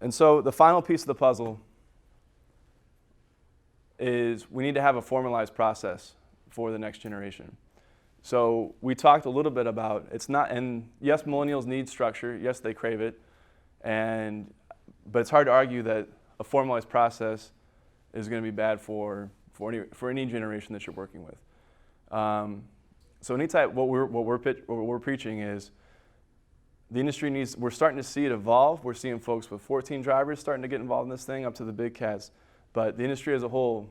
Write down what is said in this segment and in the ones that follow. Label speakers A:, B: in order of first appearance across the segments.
A: And so the final piece of the puzzle is we need to have a formalized process for the next generation. So we talked a little bit about it's not, and yes, millennials need structure. Yes, they crave it, but it's hard to argue that a formalized process is going to be bad for any generation that you're working with. So anytime what we're preaching is the industry needs. We're starting to see it evolve. We're seeing folks with 14 drivers starting to get involved in this thing, up to the big cats. But the industry as a whole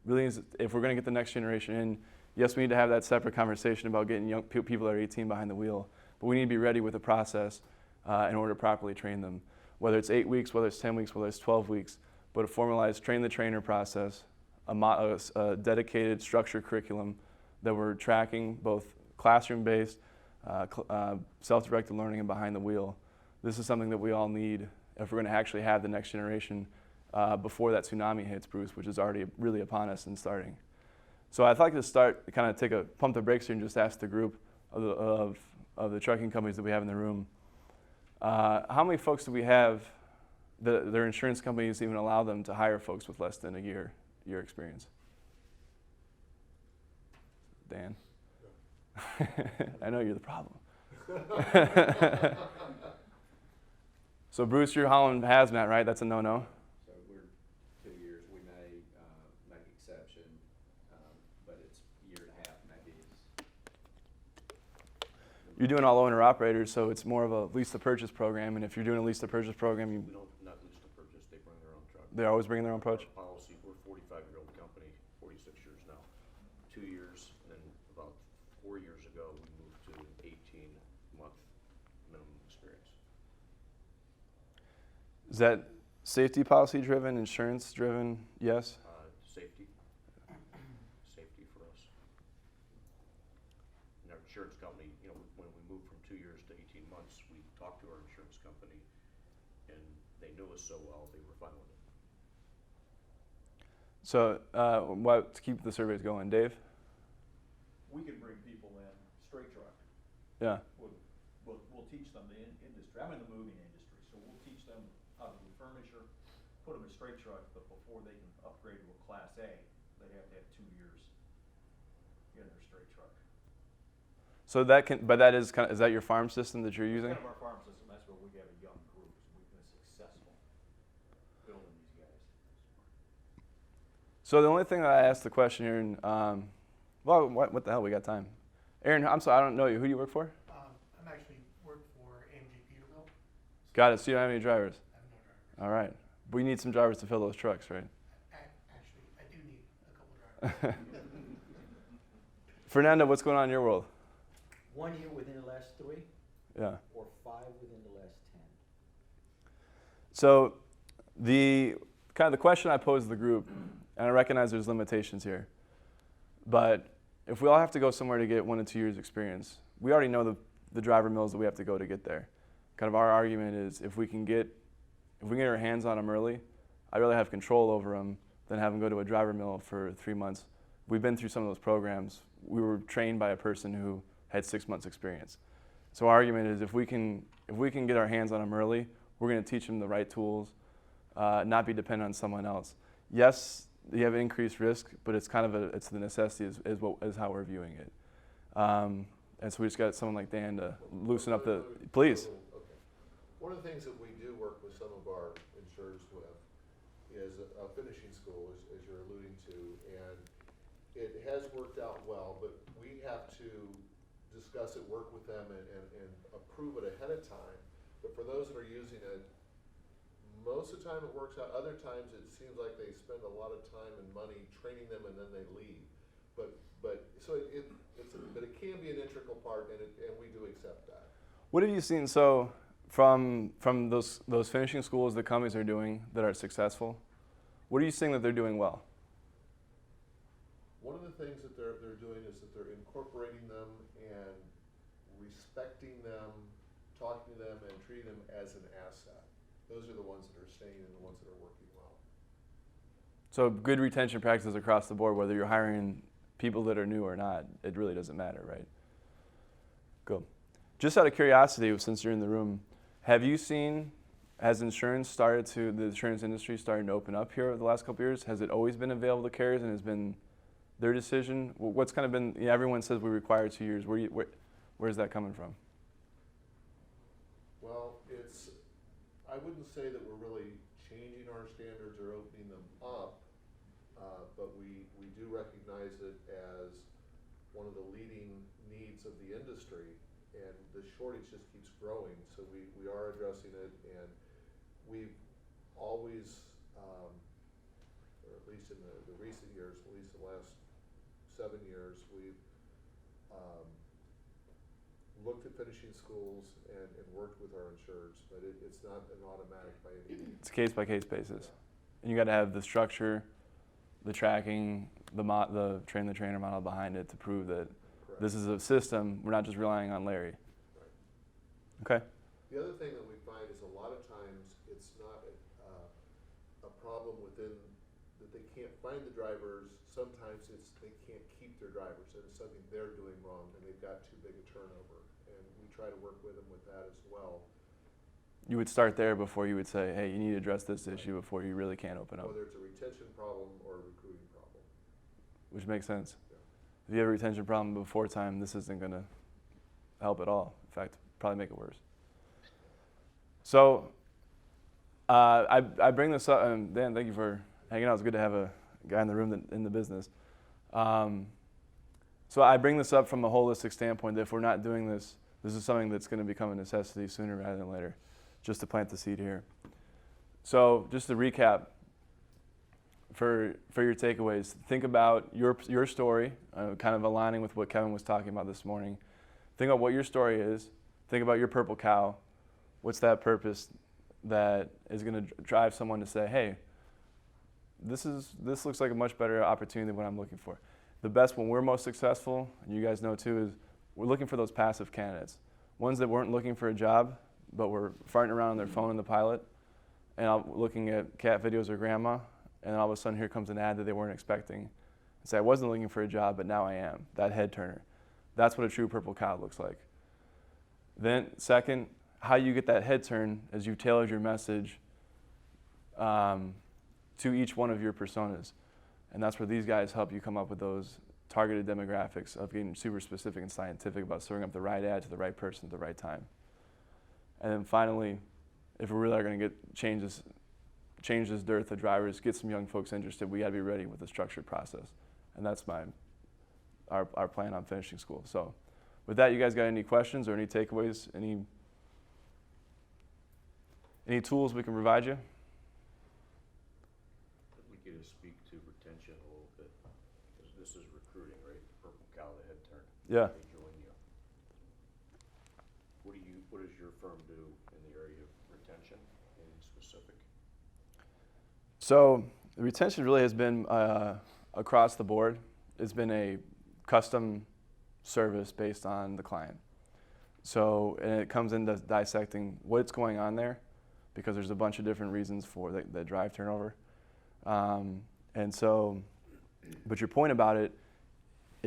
A: really needs, if we're going to get the next generation in. Yes, we need to have that separate conversation about getting young people that are 18 behind the wheel, but we need to be ready with a process in order to properly train them. Whether it's 8 weeks, whether it's 10 weeks, whether it's 12 weeks, but a formalized train-the-trainer process, a dedicated structured curriculum that we're tracking, both classroom-based, self-directed learning, and behind the wheel. This is something that we all need if we're going to actually have the next generation before that tsunami hits, Bruce, which is already really upon us and starting. So I'd like to kind of pump the brakes here and just ask the group of the trucking companies that we have in the room, how many folks do we have that their insurance companies even allow them to hire folks with less than a year experience? Dan? I know you're the problem. So Bruce, you're hauling hazmat, right? That's a no-no? You're doing all owner operators, so it's more of a lease to purchase program. And if you're doing a lease to purchase program,
B: We don't not lease to purchase. They bring their own truck.
A: They're always bringing their own approach.
B: Policy. We're a 45-year-old company, 46 years now. 2 years, and then about 4 years ago, we moved to an 18-month minimum experience.
A: Is that safety policy driven, insurance driven? Yes.
B: Safety. Safety for us. And our insurance company, when we moved from 2 years to 18 months, we talked to our insurance company, and they knew us so well, they were fine with it.
A: So to keep the surveys going, Dave?
C: We can bring people in straight truck.
A: Yeah.
C: We'll teach them the industry. I'm in the moving industry, so we'll teach them how to do furniture, put them in straight truck, but before they can upgrade to a Class A, they have to have 2 years in their straight truck.
A: So is that your farm system that you're using?
C: Kind of our farm system. That's where we have a young group. So we've been successful building these guys.
A: So the only thing that I asked the question here, and what the hell? We got time. Aaron, I'm sorry, I don't know you. Who do you work for?
D: I'm actually work for AMG Peterbilt.
A: Got it. So you don't have any drivers?
D: I have no drivers.
A: All right. We need some drivers to fill those trucks, right?
D: Actually, I do need a couple drivers.
A: Fernando, what's going on in your world?
E: 1 year within the last 3,
A: Yeah.
E: or 5 within the last 10.
A: So the question I posed to the group, and I recognize there's limitations here, but if we all have to go somewhere to get 1 to 2 years experience, we already know the driver mills that we have to go to get there. Kind of our argument is if we can get our hands on them early, I'd rather have control over them than have them go to a driver mill for 3 months. We've been through some of those programs. We were trained by a person who had 6 months experience. So our argument is if we can get our hands on them early, we're going to teach them the right tools, not be dependent on someone else. Yes, you have increased risk, but it's it's the necessity is how we're viewing it. And so we just got someone like Dan to loosen up the, please.
F: Okay. One of the things that we do work with some of our insurers with is a finishing school, as you're alluding to, and it has worked out well, but we have to discuss it, work with them, and approve it ahead of time. But for those that are using it, most of the time it works out. Other times it seems like they spend a lot of time and money training them and then they leave. But it can be an integral part, and we do accept that.
A: What have you seen from those finishing schools that companies are doing that are successful? What are you seeing that they're doing well?
F: One of the things that they're doing is that they're incorporating them and respecting them, talking to them, and treating them as an asset. Those are the ones that are staying and the ones that are working well.
A: So good retention practices across the board, whether you're hiring people that are new or not, it really doesn't matter, right? Cool. Just out of curiosity, since you're in the room, have you seen has the insurance industry started to open up here over the last couple of years? Has it always been available to carriers and has been their decision? What's kind of been, everyone says we require 2 years. Where's that coming from?
F: Well, I wouldn't say that we're really changing our standards or opening them up, but we do recognize it as one of the leading needs of the industry, and the shortage just keeps growing, so we are addressing it, and we've always, or at least in the recent years, at least the last 7 years, we've looked at finishing schools and worked with our insureds, but it's not an automatic by any means.
A: It's a case-by-case basis. And you got to have the structure, the tracking, the train-the-trainer model behind it to prove that
F: Correct.
A: this is a system. We're not just relying on Larry.
F: Right.
A: Okay?
F: The other thing that we find is a lot of times it's not a problem within that they can't find the drivers. Sometimes it's they can't keep their drivers, and it's something they're doing wrong, and they've got too big a turnover. And we try to work with them with that as well.
A: You would start there before you would say, hey, you need to address this issue before you really can open up,
F: Whether it's a retention problem or a recruiting problem.
A: which makes sense.
F: Yeah.
A: If you have a retention problem before time, this isn't going to help at all. In fact, probably make it worse. So I bring this up, and Dan, thank you for hanging out. It's good to have a guy in the room in the business. So I bring this up from a holistic standpoint that if we're not doing this, this is something that's going to become a necessity sooner rather than later, just to plant the seed here. So just to recap, for your takeaways, think about your story, kind of aligning with what Kevin was talking about this morning. Think about what your story is. Think about your purple cow. What's that purpose that is going to drive someone to say, hey, this looks like a much better opportunity than what I'm looking for. The best, when we're most successful, and you guys know too, is we're looking for those passive candidates. Ones that weren't looking for a job, but were farting around on their phone in the pilot, and looking at cat videos or grandma, and all of a sudden here comes an ad that they weren't expecting. And say, I wasn't looking for a job, but now I am. That head turner. That's what a true purple cow looks like. Then second, how you get that head turn as you tailored your message to each one of your personas. And that's where these guys help you come up with those targeted demographics of getting super specific and scientific about serving up the right ad to the right person at the right time. And then finally, if we really are going to change this dearth of drivers, get some young folks interested, we got to be ready with a structured process. And that's our plan on finishing school. So with that, you guys got any questions or any takeaways, any tools we can provide you?
B: I'd like you to speak to retention a little bit, because this is recruiting, right? The purple cow, the head turn.
A: Yeah.
B: They join you. What does your firm do in the area of retention, anything specific?
A: So the retention really has been across the board. It's been a custom service based on the client. So, and it comes into dissecting what's going on there, because there's a bunch of different reasons for that drive turnover. And so, but your point about it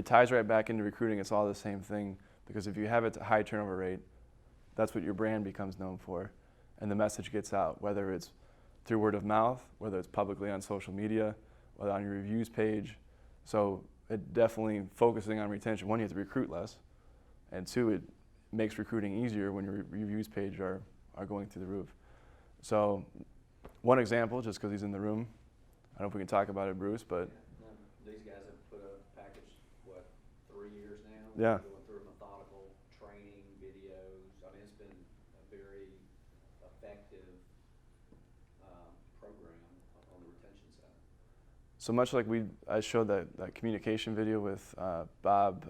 A: ties right back into recruiting. It's all the same thing, because if you have a high turnover rate, that's what your brand becomes known for, and the message gets out, whether it's through word of mouth, whether it's publicly on social media, whether on your reviews page. So it definitely focusing on retention. One, you have to recruit less, and two, it makes recruiting easier when your reviews page are going through the roof. So one example, just because he's in the room, I don't know if we can talk about it, Bruce, but
G: These guys have put a package, 3 years now?
A: Yeah.
G: Going through methodical training, videos. I mean, it's been a very effective program on the retention side.
A: so much like I showed that communication video with Bob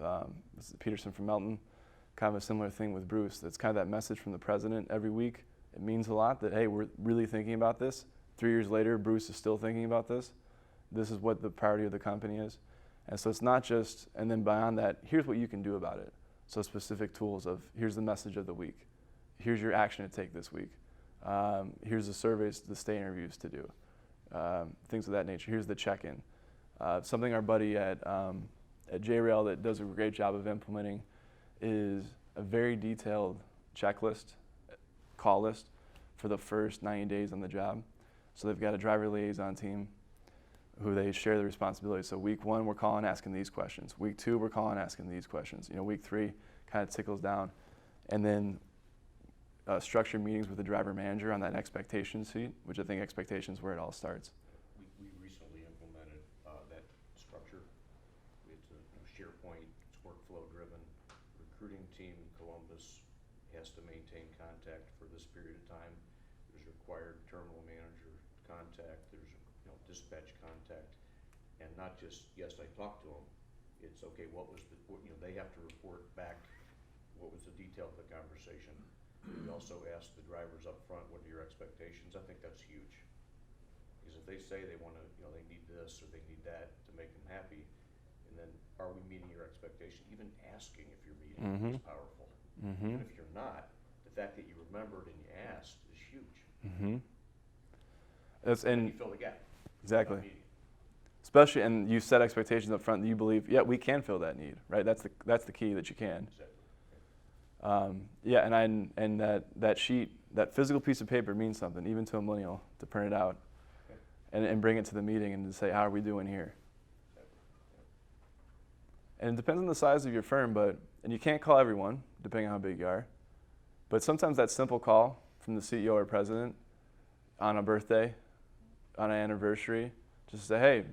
A: this is Peterson from Melton, kind of a similar thing with Bruce. That's kind of that message from the president every week. It means a lot that, hey, we're really thinking about this. 3 years later, Bruce is still thinking about this. This is what the priority of the company is. And so it's not just, and then beyond that, here's what you can do about it. So specific tools of, here's the message of the week. Here's your action to take this week. Here's the surveys, the stay interviews to do. Things of that nature. Here's the check-in. Something our buddy at JRail that does a great job of implementing is a very detailed checklist, call list for the first 90 days on the job. So they've got a driver liaison team who they share the responsibility. So week 1, we're calling, asking these questions. Week 2, we're calling, asking these questions. Week 3 kind of tickles down. And then structured meetings with the driver manager on that expectation sheet, which I think expectations where it all starts.
B: We recently implemented that structure. It's a SharePoint, it's workflow driven. Recruiting team in Columbus has to maintain contact for this period of time. There's required terminal manager contact, there's dispatch contact, and not just, yes, I talked to them, it's okay, what was the, they have to report back what was the detail of the conversation. We also ask the drivers up front, what are your expectations? I think that's huge. Because if they say they want to, they need this or they need that to make them happy, and then are we meeting your expectation? Even asking if you're meeting is powerful. And if you're not, the fact that you remembered and you asked is huge. And you fill the gap.
A: Exactly. Especially, and you set expectations up front that you believe, yeah, we can fill that need, right? That's the key, that you can.
B: Exactly.
A: Yeah, and that sheet, that physical piece of paper means something, even to a millennial, to print it out and bring it to the meeting and to say, how are we doing here? And it depends on the size of your firm, and you can't call everyone, depending on how big you are. But sometimes that simple call from the CEO or president on a birthday, on an anniversary, just say, hey,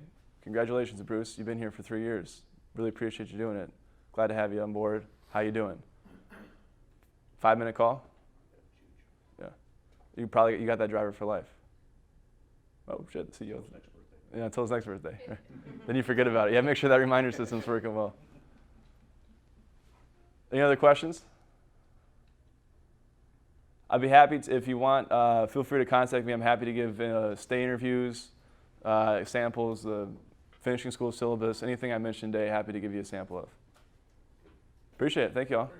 A: congratulations, Bruce, you've been here for 3 years. Really appreciate you doing it. Glad to have you on board. How you doing? 5-minute call? Yeah. You got that driver for life. Oh shit, the CEO.
B: Next birthday.
A: Yeah, until his next birthday. Right? Then you forget about it. Yeah, make sure that reminder system's working well. Any other questions? I'd be happy to, if you want, feel free to contact me. I'm happy to give stay interviews, samples, the finishing school syllabus, anything I mentioned today, happy to give you a sample of. Appreciate it. Thank you all.